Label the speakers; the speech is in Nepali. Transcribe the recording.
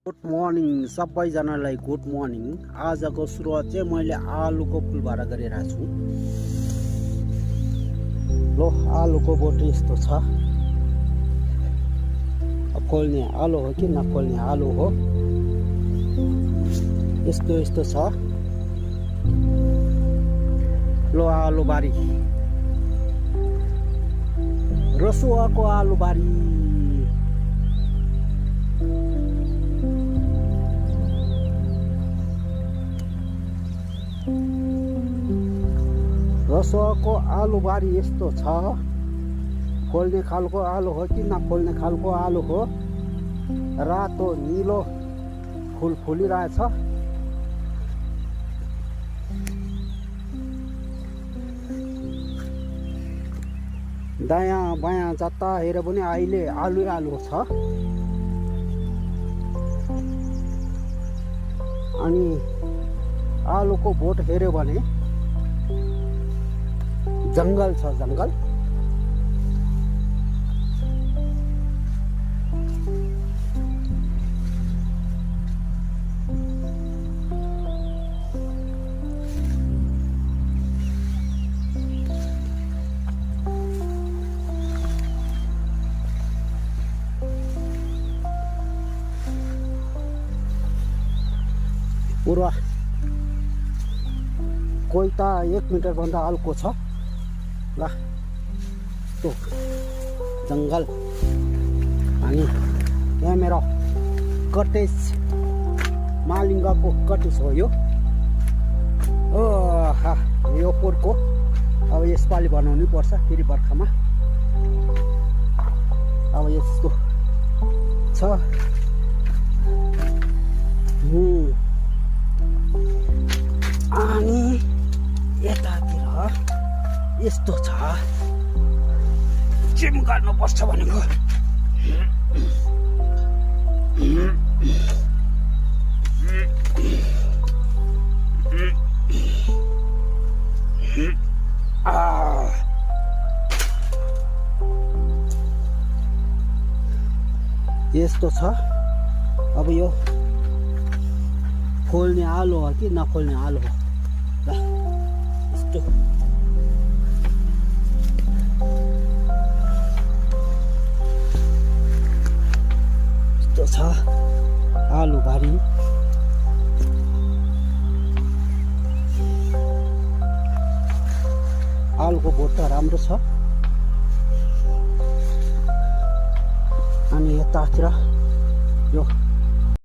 Speaker 1: गुड मर्निङ सबैजनालाई गुड मर्निङ। आजको सुरुवात चाहिँ मैले आलुको फुलबारा गरिरहेको छु। लो आलुको बोट यस्तो छ। खोल्ने आलु हो कि नखोल्ने आलु हो, यस्तो यस्तो छ। लो आलुबारी, रसुवाको आलुबारी। रसुवाको आलुबारी यस्तो छ। खोल्ने खालको आलु हो कि नखोल्ने खालको आलु हो। रातो निलो फुल फुलिरहेछ। दायाँ बायाँ जता हेरे पनि अहिले आलु आलु छ। अनि आलुको बोट हेऱ्यो भने जंगल छ, जंगल। पुरा कोही त 1 मिटर भन्दा हल्को छ। ल तो जंगल। अनि यहाँ मेरो कटेज, मालिङ्गाको कटेज हो यो। यो पोटको अब यसपालि बनाउनै पर्छ फेरि बर्खामा। अब यस्तो छ। अनि यतातिर यस्तो छ। जिम गर्नुपर्छ भनेको। यस्तो छ। अब यो खोल्ने आलु हो कि नखोल्ने आलु हो। ल यस्तो छ आलुबारी। आलुको बोट त राम्रो छ। अनि यतातिर यो